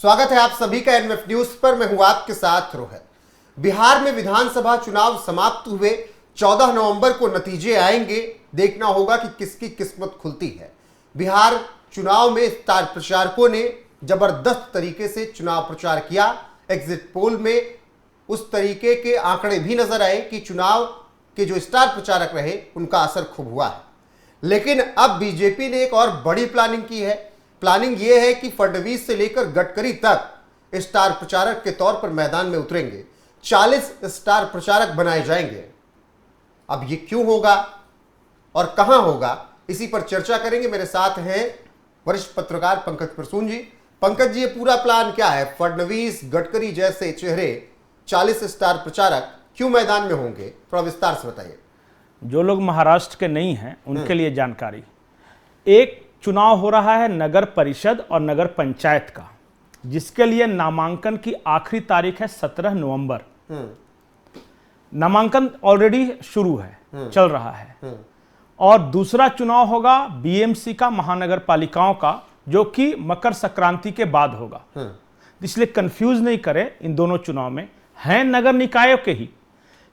स्वागत है आप सभी का एनएफ न्यूज पर। मैं हूं आपके साथ रोहित। बिहार में विधानसभा चुनाव समाप्त हुए 14 नवंबर को नतीजे आएंगे। देखना होगा कि किसकी किस्मत खुलती है। बिहार चुनाव में स्टार प्रचारकों ने जबरदस्त तरीके से चुनाव प्रचार किया। एग्जिट पोल में उस तरीके के आंकड़े भी नजर आए कि चुनाव के जो स्टार प्रचारक रहे उनका असर खूब हुआ है। लेकिन अब बीजेपी ने एक और बड़ी प्लानिंग की है। प्लानिंग यह है कि फडणवीस से लेकर गडकरी तक स्टार प्रचारक के तौर पर मैदान में उतरेंगे। 40 स्टार प्रचारक बनाए जाएंगे। अब ये क्यों होगा और कहां होगा, इसी पर चर्चा करेंगे। मेरे साथ हैं वरिष्ठ पत्रकार पंकज प्रसून जी। पंकज जी, ये पूरा प्लान क्या है? फडणवीस, गडकरी जैसे चेहरे, 40 स्टार प्रचारक क्यों मैदान में होंगे? थोड़ा विस्तार से बताइए। जो लोग महाराष्ट्र के नहीं हैं उनके लिए जानकारी। एक चुनाव हो रहा है नगर परिषद और नगर पंचायत का, जिसके लिए नामांकन की आखिरी तारीख है 17 नवंबर। नामांकन ऑलरेडी शुरू है, चल रहा है। और दूसरा चुनाव होगा बीएमसी का, महानगर पालिकाओं का, जो कि मकर संक्रांति के बाद होगा। इसलिए कंफ्यूज नहीं करें, इन दोनों चुनाव में हैं नगर निकायों के ही,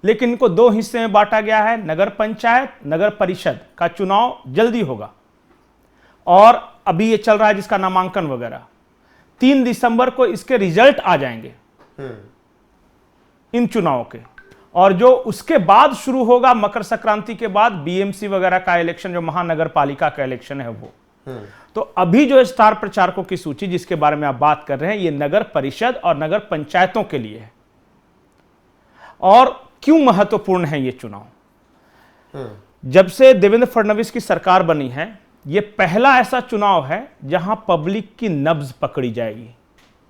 लेकिन इनको दो हिस्से में बांटा गया है। नगर पंचायत, नगर परिषद का चुनाव जल्दी होगा और अभी ये चल रहा है जिसका नामांकन वगैरह। 3 दिसंबर को इसके रिजल्ट आ जाएंगे इन चुनावों के। और जो उसके बाद शुरू होगा मकर संक्रांति के बाद बीएमसी वगैरह का इलेक्शन, जो महानगर पालिका का इलेक्शन है वो। तो अभी जो स्टार प्रचारकों की सूची जिसके बारे में आप बात कर रहे हैं, ये नगर परिषद और नगर पंचायतों के लिए है। और क्यों महत्वपूर्ण है ये चुनाव? जब से देवेंद्र फडणवीस की सरकार बनी है, ये पहला ऐसा चुनाव है जहां पब्लिक की नब्ज पकड़ी जाएगी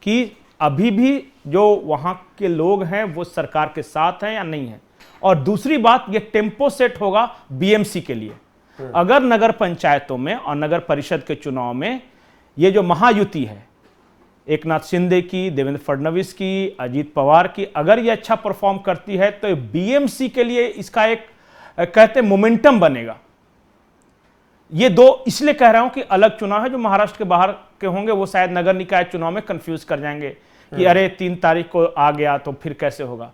कि अभी भी जो वहां के लोग हैं वो सरकार के साथ हैं या नहीं है। और दूसरी बात, ये टेम्पो सेट होगा बीएमसी के लिए। अगर नगर पंचायतों में और नगर परिषद के चुनाव में ये जो महायुति है, एकनाथ शिंदे की, देवेंद्र फडणवीस की, अजीत पवार की, अगर ये अच्छा परफॉर्म करती है तो बीएमसी के लिए इसका एक कहते मोमेंटम बनेगा। ये दो इसलिए कह रहा हूं कि अलग चुनाव है। जो महाराष्ट्र के बाहर के होंगे वो शायद नगर निकाय चुनाव में कंफ्यूज कर जाएंगे कि अरे 3 तारीख को आ गया तो फिर कैसे होगा।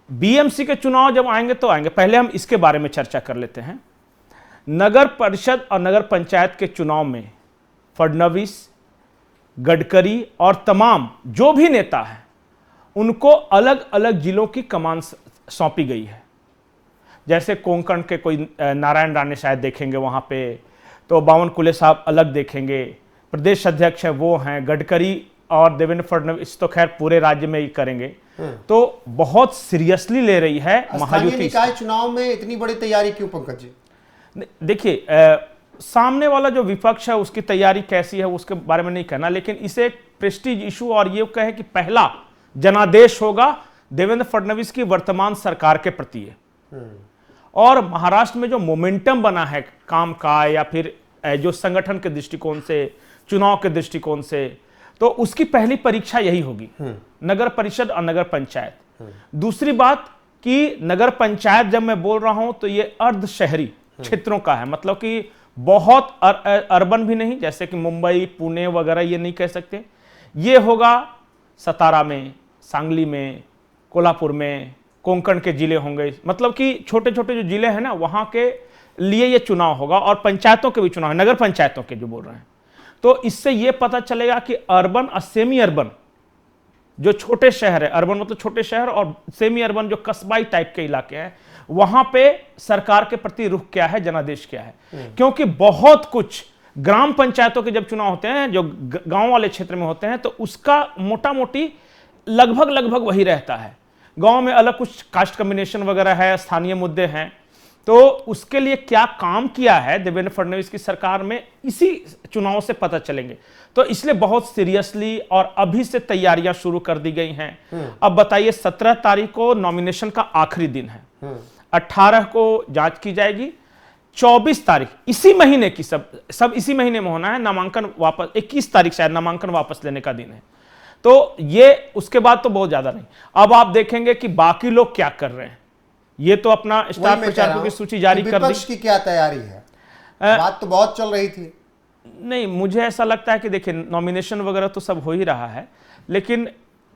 बीएमसी के चुनाव जब आएंगे तो आएंगे। पहले हम इसके बारे में चर्चा कर लेते हैं। नगर परिषद और नगर पंचायत के चुनाव में फडणवीस, गडकरी और तमाम जो भी नेता है उनको अलग अलग जिलों की कमान सौंपी गई है। जैसे कोंकण के कोई नारायण राणे शायद देखेंगे वहां पे, तो बावनकुले साहब अलग देखेंगे। प्रदेश अध्यक्ष है वो हैं गडकरी, और देवेंद्र फडणवीस तो खैर पूरे राज्य में ही करेंगे। तो बहुत सीरियसली ले रही है महायुति। निकाय चुनाव में इतनी बड़ी तैयारी क्यों पंकज जी? देखिए, सामने वाला जो विपक्ष है उसकी तैयारी कैसी है उसके बारे में नहीं कहना, लेकिन इसे एक प्रेस्टीज इशू और ये कहे कि पहला जनादेश होगा देवेंद्र फडणवीस की वर्तमान सरकार के प्रति है। और महाराष्ट्र में जो मोमेंटम बना है काम का या फिर जो संगठन के दृष्टिकोण से, चुनाव के दृष्टिकोण से, तो उसकी पहली परीक्षा यही होगी, नगर परिषद और नगर पंचायत। दूसरी बात कि नगर पंचायत जब मैं बोल रहा हूं तो ये अर्ध शहरी क्षेत्रों का है, मतलब कि बहुत अर्बन भी नहीं, जैसे कि मुंबई, पुणे वगैरह ये नहीं कह सकते। ये होगा सतारा में, सांगली में, कोल्हापुर में, कोंकण के जिले होंगे, मतलब कि छोटे छोटे जो जिले हैं ना वहां के लिए ये चुनाव होगा। और पंचायतों के भी चुनाव है, नगर पंचायतों के जो बोल रहे हैं। तो इससे ये पता चलेगा कि अर्बन और सेमी अर्बन जो छोटे शहर है, अर्बन मतलब छोटे शहर, और सेमी अर्बन जो कस्बाई टाइप के इलाके हैं, वहां पे सरकार के प्रति रुख क्या है, जनादेश क्या है। क्योंकि बहुत कुछ ग्राम पंचायतों के जब चुनाव होते हैं, जो गांव वाले क्षेत्र में होते हैं, तो उसका मोटा मोटी लगभग वही रहता है। गांव में अलग कुछ कास्ट कम्बिनेशन वगैरह है, स्थानीय मुद्दे हैं। तो उसके लिए क्या काम किया है देवेंद्र फडणवीस की सरकार में, इसी चुनाव से पता चलेंगे। तो इसलिए बहुत सीरियसली और अभी से तैयारियां शुरू कर दी गई हैं। अब बताइए, 17 तारीख को नॉमिनेशन का आखिरी दिन है, 18 को जांच की जाएगी, 24 तारीख इसी महीने की, सब इसी महीने में होना है। नामांकन वापस 21 तारीख शायद नामांकन वापस लेने का दिन है। तो ये उसके बाद तो बहुत ज्यादा नहीं। अब आप देखेंगे कि बाकी लोग क्या कर रहे हैं। ये तो अपना स्टार प्रचारकों की सूची जारी कर दी। विपक्ष की क्या तैयारी है? बात तो बहुत चल रही थी। नहीं, मुझे ऐसा लगता है कि देखिए नॉमिनेशन वगैरह तो सब हो ही रहा है, लेकिन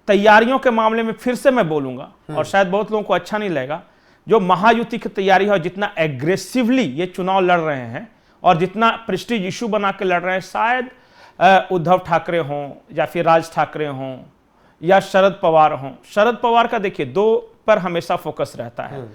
तैयारियों के मामले में फिर से मैं बोलूंगा और शायद बहुत लोगों को अच्छा नहीं लगेगा, जो महायुति की तैयारी है और जितना एग्रेसिवली ये चुनाव लड़ रहे हैं और जितना प्रेस्टीज इशू बना के लड़ रहे हैं, शायद उद्धव ठाकरे हों या फिर राज ठाकरे हों या शरद पवार हों। शरद पवार का देखिए दो पर हमेशा फोकस रहता है,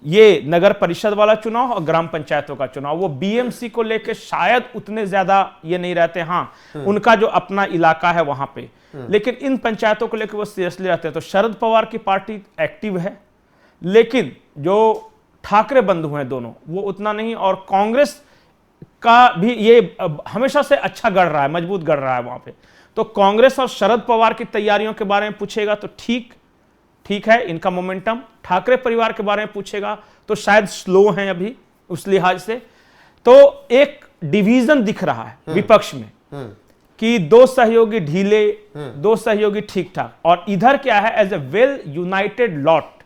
ये नगर परिषद वाला चुनाव और ग्राम पंचायतों का चुनाव। वो बीएमसी को लेके शायद उतने ज्यादा ये नहीं रहते, हाँ उनका जो अपना इलाका है वहां पे, लेकिन इन पंचायतों को लेकर वो सीरियसली रहते हैं। तो शरद पवार की पार्टी एक्टिव है, लेकिन जो ठाकरे बंधु हैं दोनों वो उतना नहीं, और कांग्रेस का भी ये हमेशा से अच्छा गढ़ रहा है, मजबूत गढ़ रहा है वहां पे। तो कांग्रेस और शरद पवार की तैयारियों के बारे में पूछेगा तो ठीक है, इनका मोमेंटम। ठाकरे परिवार के बारे में पूछेगा तो शायद स्लो हैं अभी उस लिहाज से। तो एक डिवीजन दिख रहा है विपक्ष में कि दो सहयोगी ढीले, दो सहयोगी ठीक ठाक, और इधर क्या है, as a well united lot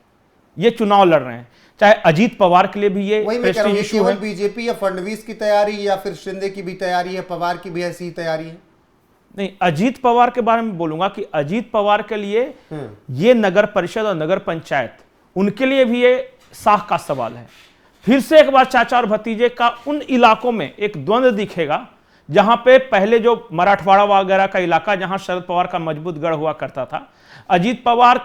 ये चुनाव लड़ रहे हैं। चाहे अजीत पवार के लिए भी ये प्रेस्टीज इशू है। बीजेपी या फडणवीस की तैयारी या फिर शिंदे की भी तैयारी है, पवार की भी ऐसी तैयारी है? नहीं, अजीत पवार के बारे में बोलूंगा कि अजीत पवार के लिए ये नगर परिषद और नगर पंचायत उनके लिए भी ये साख का सवाल है। फिर से एक बार चाचा और भतीजे का उन इलाकों में एक द्वंद्व दिखेगा जहां पे पहले जो मराठवाड़ा वगैरह का इलाका जहां शरद पवार का मजबूत गढ़ हुआ करता था, अजीत पवार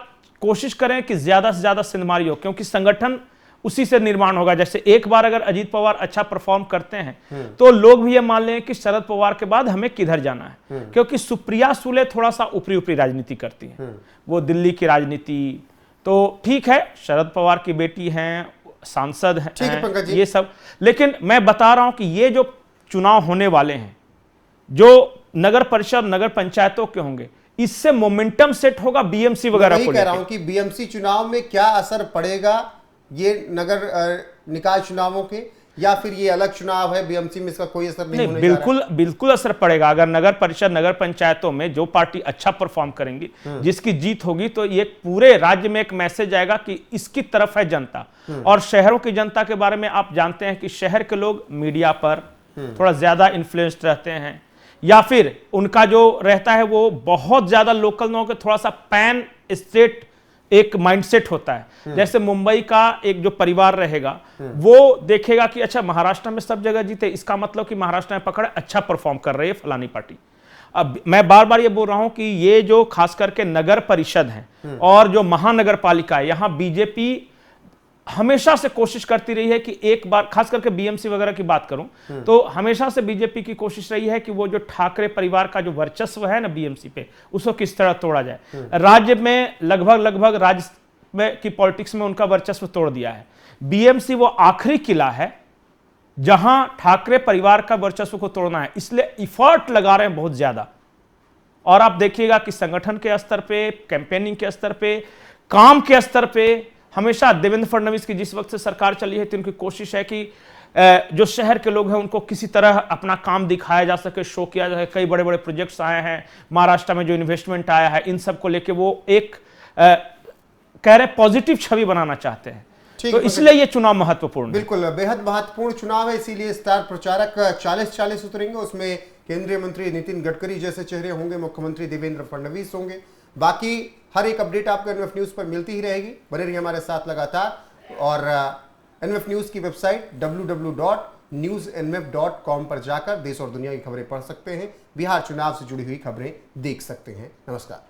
कोशिश करें कि ज्यादा से ज्यादा सिंधमारी हो, क्योंकि संगठन उसी से निर्माण होगा। जैसे एक बार अगर अजीत पवार अच्छा परफॉर्म करते हैं तो लोग भी ये मान लें कि शरद पवार के बाद हमें किधर जाना है, क्योंकि सुप्रिया सुले थोड़ा सा ऊपरी ऊपरी राजनीति करती हैं, वो दिल्ली की राजनीति। तो ठीक है, शरद पवार की बेटी हैं, सांसद हैं, ये सब, लेकिन मैं बता रहा हूं कि ये जो चुनाव होने वाले हैं, जो नगर परिषद नगर पंचायतों के होंगे, इससे मोमेंटम सेट होगा बीएमसी वगैरह को। कह रहा हूं कि बीएमसी चुनाव में क्या असर पड़ेगा ये नगर निकाय चुनावों के, या फिर ये अलग चुनाव है, बीएमसी में इसका कोई असर नहीं होने बिल्कुल असर पड़ेगा। अगर नगर परिषद नगर पंचायतों में जो पार्टी अच्छा परफॉर्म करेंगी, जिसकी जीत होगी, तो ये पूरे राज्य में एक मैसेज आएगा कि इसकी तरफ है जनता। और शहरों की जनता के बारे में आप जानते हैं कि शहर के लोग मीडिया पर थोड़ा ज्यादा इन्फ्लुएंस्ड रहते हैं, या फिर उनका जो रहता है वो बहुत ज्यादा लोकल लोगों के थोड़ा सा पैन स्टेट एक माइंडसेट होता है। जैसे मुंबई का एक जो परिवार रहेगा वो देखेगा कि अच्छा महाराष्ट्र में सब जगह जीते, इसका मतलब कि महाराष्ट्र में पकड़ अच्छा परफॉर्म कर रही है फलानी पार्टी। अब मैं बार बार ये बोल रहा हूं कि ये जो खास करके नगर परिषद है और जो महानगर पालिका है, यहां बीजेपी हमेशा से कोशिश करती रही है कि एक बार, खास करके बीएमसी वगैरह की बात करूं तो हमेशा से बीजेपी की कोशिश रही है कि वो जो ठाकरे परिवार का जो वर्चस्व है ना बीएमसी पे, उसको किस तरह तोड़ा जाए। राज्य में लगभग राज्य में की पॉलिटिक्स में उनका वर्चस्व तोड़ दिया है। बीएमसी वो आखिरी किला है जहां ठाकरे परिवार का वर्चस्व को तोड़ना है, इसलिए इफर्ट लगा रहे हैं बहुत ज्यादा। और आप देखिएगा कि संगठन के स्तर पे, कैंपेनिंग के स्तर पे, काम के स्तर पे हमेशा देवेंद्र फडणवीस की जिस वक्त से सरकार चली है तो उनकी कोशिश है कि जो शहर के लोग हैं उनको किसी तरह अपना काम दिखाया जा सके, शो किया जा सके। कई बड़े बड़े प्रोजेक्ट्स आए हैं, महाराष्ट्र में जो इन्वेस्टमेंट आया है, इन सब को लेके वो एक कह रहे पॉजिटिव छवि बनाना चाहते हैं। तो इसलिए ये चुनाव महत्वपूर्ण, बिल्कुल बेहद महत्वपूर्ण चुनाव है। इसीलिए स्टार प्रचारक 40-40 उतरेंगे, उसमें केंद्रीय मंत्री नितिन गडकरी जैसे चेहरे होंगे, मुख्यमंत्री देवेंद्र फडणवीस होंगे। बाकी हर एक अपडेट आपको एनएफ न्यूज पर मिलती ही रहेगी, बने रहिए हमारे साथ लगातार। और एनएफ न्यूज की वेबसाइट www.newsnf.com पर जाकर देश और दुनिया की खबरें पढ़ सकते हैं, बिहार चुनाव से जुड़ी हुई खबरें देख सकते हैं। नमस्कार।